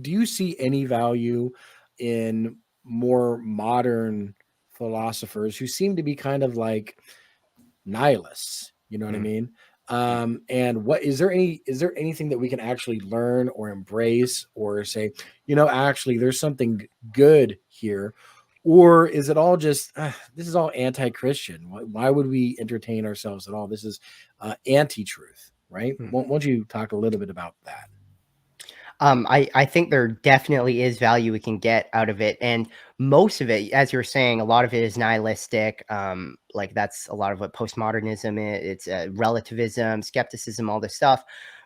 do you see any value in more modern philosophers who seem to be kind of like nihilists? You know what I Mm. mean? And what is there anything that we can actually learn or embrace or say, actually there's something good here? Or is it all just this is all anti-Christian? Why would we entertain ourselves at all? This is anti-truth, right? Mm. Won't you talk a little bit about that? I think there definitely is value we can get out of it. And most of it, as you're saying, a lot of it is nihilistic. Like that's a lot of what postmodernism is. It's relativism, skepticism, all this stuff.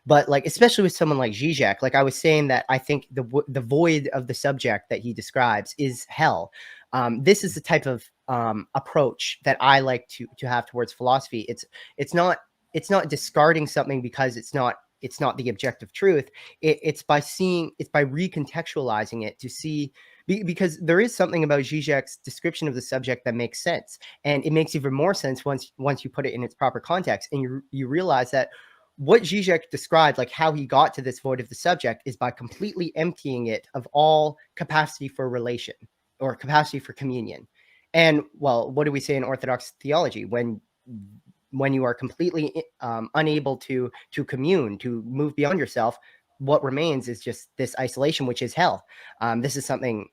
But like, especially with someone like Zizek, like I was saying that I think the void of the subject that he describes is hell. This is the type of approach that I like to have towards philosophy. It's not it's not discarding something because it's not the objective truth. It's by recontextualizing it to see, because there is something about Zizek's description of the subject that makes sense, and it makes even more sense once you put it in its proper context, and you realize that what Zizek described, like how he got to this void of the subject, is by completely emptying it of all capacity for relation or capacity for communion. And well, what do we say in Orthodox theology when you are completely unable to commune, to move beyond yourself? What remains is just this isolation, which is hell. This is something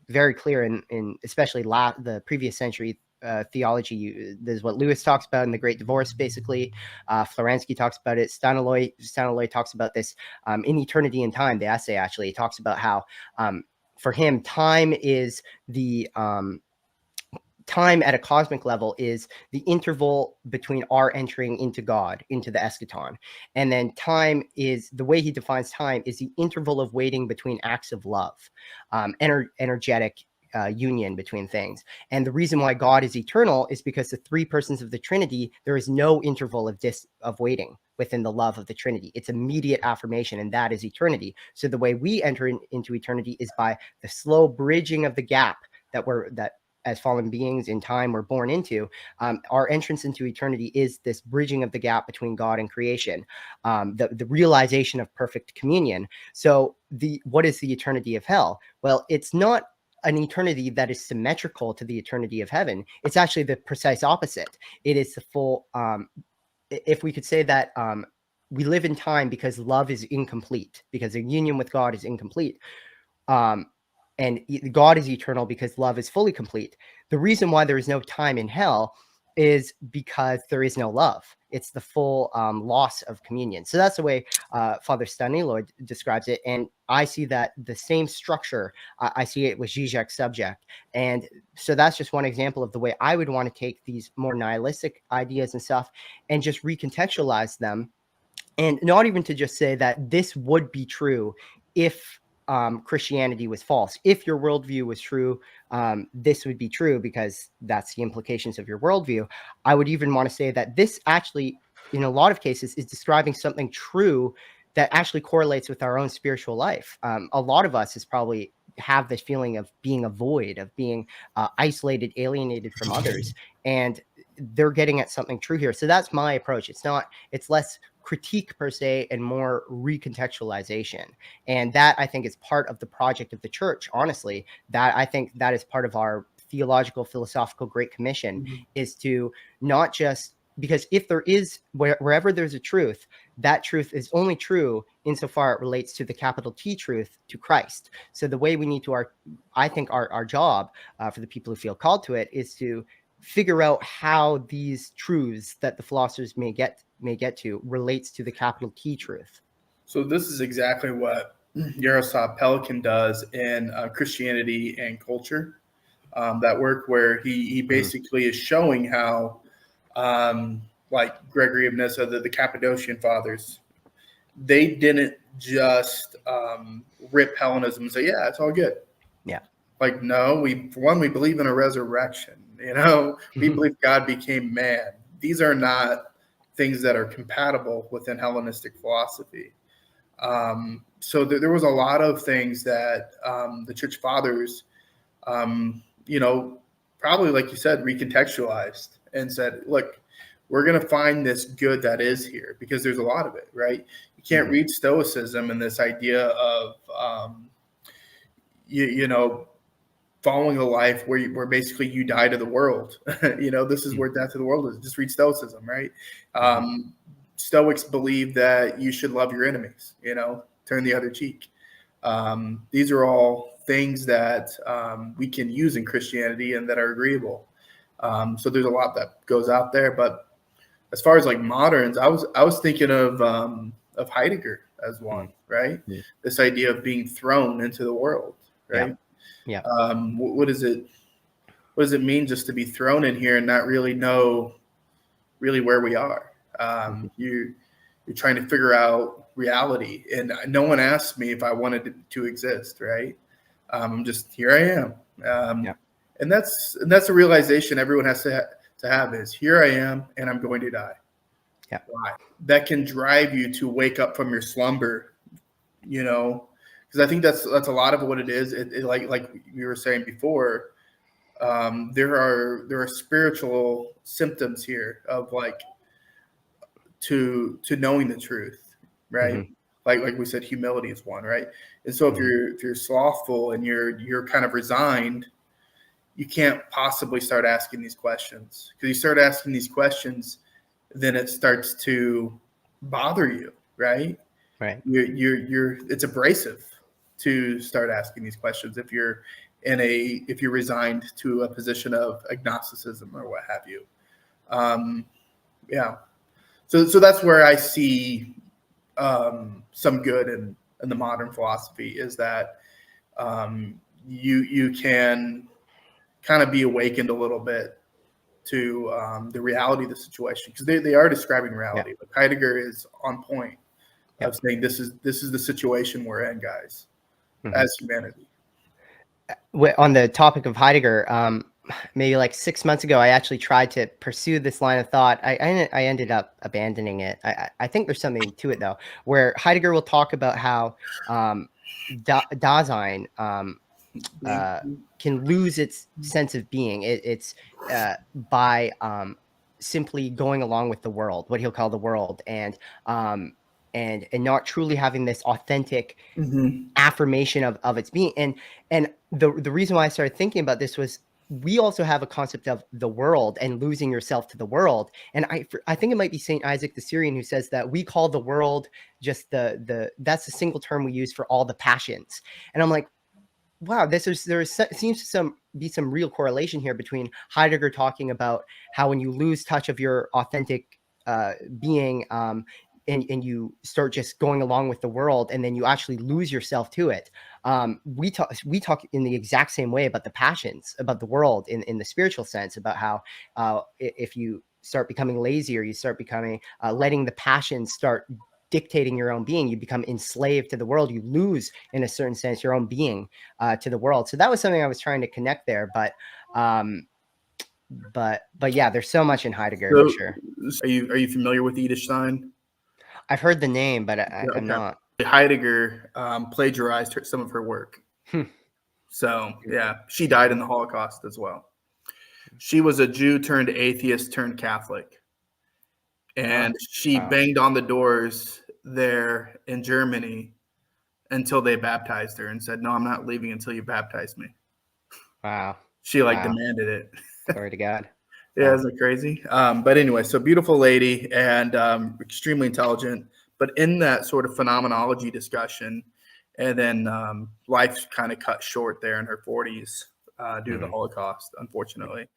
very clear in especially the previous century theology. This is what Lewis talks about in The Great Divorce, basically. Florensky talks about it. Staniloae talks about this in Eternity and Time, the essay, actually. He talks about how for him, time is the time at a cosmic level is the interval between our entering into God, into the eschaton. And then time is, the way he defines time, is the interval of waiting between acts of love, energetic union between things. And the reason why God is eternal is because the three persons of the Trinity, there is no interval of waiting within the love of the Trinity. It's immediate affirmation, and that is eternity. So the way we enter into eternity is by the slow bridging of the gap that as fallen beings in time we're born into. Our entrance into eternity is this bridging of the gap between God and creation, the realization of perfect communion. So what is the eternity of hell? Well, it's not an eternity that is symmetrical to the eternity of heaven. It's actually the precise opposite. It is the full, if we could say that we live in time because love is incomplete, because the union with God is incomplete. And God is eternal because love is fully complete. The reason why there is no time in hell is because there is no love. It's the full loss of communion. So that's the way Father Staniloae describes it. And I see that the same structure, I see it with Zizek's subject. And so that's just one example of the way I would want to take these more nihilistic ideas and stuff and just recontextualize them. And not even to just say that this would be true if Christianity was false. If your worldview was true, this would be true because that's the implications of your worldview. I would even want to say that this actually, in a lot of cases, is describing something true that actually correlates with our own spiritual life. A lot of us is probably have this feeling of being a void, of being isolated, alienated from others, and they're getting at something true here. So that's my approach. It's less critique per se and more recontextualization. And that, I think, is part of the project of the church. Honestly, that I think that is part of our theological, philosophical Great Commission, is to not just, because if there is, wherever there's a truth, that truth is only true insofar it relates to the capital T truth, to Christ. So the way we need to, I think our job for the people who feel called to it is to figure out how these truths that the philosophers may get to relates to the capital T truth. So this is exactly what Yaroslav Pelikan does in Christianity and Culture. That work where he basically is showing how, like Gregory of Nyssa, the Cappadocian Fathers, they didn't just rip Hellenism and say, yeah, it's all good. Yeah. Like, no, we believe in a resurrection. We believe God became man. These are not things that are compatible within Hellenistic philosophy. So there was a lot of things that the church fathers, probably, like you said, recontextualized and said, look, we're going to find this good that is here, because there's a lot of it, right? You can't read Stoicism and this idea of you know, following a life where basically you die to the world. This is where death to the world is. Just read Stoicism, right? Stoics believe that you should love your enemies, turn the other cheek. These are all things that we can use in Christianity and that are agreeable. So there's a lot that goes out there. But as far as like moderns, I was thinking of Heidegger as one, right? Mm. This idea of being thrown into the world, right? Yeah. What does it mean just to be thrown in here and not really know really where we are? You're trying to figure out reality, and no one asked me if I wanted to exist, right? I'm just here. I am, and that's a realization everyone has to have is here I am, and I'm going to die. Yeah, why? That can drive you to wake up from your slumber, because I think that's a lot of what it is. It like you were saying before, there are spiritual symptoms here of like to knowing the truth, right? Like we said, humility is one, right? And so if you're slothful and you're kind of resigned, you can't possibly start asking these questions, because you start asking these questions, then it starts to bother you, right? Right. It's abrasive to start asking these questions if you're resigned to a position of agnosticism or what have you. So that's where I see some good in the modern philosophy, is that you can kind of be awakened a little bit to the reality of the situation, because they are describing reality. But Heidegger is on point of saying this is the situation we're in, guys, as humanity. On the topic of Heidegger, maybe like 6 months ago, I actually tried to pursue this line of thought. I ended up abandoning it. I think there's something to it though, where Heidegger will talk about how Dasein can lose its sense of being. It's by simply going along with the world, what he'll call the world, and not truly having this authentic affirmation of its being. And the reason why I started thinking about this was, we also have a concept of the world and losing yourself to the world. And I think it might be Saint Isaac the Syrian who says that we call the world just that's the single term we use for all the passions. And I'm like, wow, seems to be some real correlation here between Heidegger talking about how when you lose touch of your authentic being, and you start just going along with the world, and then you actually lose yourself to it. We talk in the exact same way about the passions, about the world in the spiritual sense, about how if you start becoming lazy, or you start becoming letting the passions start dictating your own being, you become enslaved to the world. You lose, in a certain sense, your own being to the world. So that was something I was trying to connect there. But yeah, there's so much in Heidegger for sure. Are you familiar with Edith Stein? I've heard the name, but I'm not. Heidegger plagiarized some of her work. So yeah, she died in the Holocaust as well. She was a Jew turned atheist turned Catholic. And she banged on the doors there in Germany until they baptized her and said, "No, I'm not leaving until you baptize me." Wow. She demanded it. Glory to God. Yeah, isn't it crazy? But anyway, so beautiful lady and extremely intelligent, but in that sort of phenomenology discussion, and then life kind of cut short there in her 40s due to the Holocaust, unfortunately.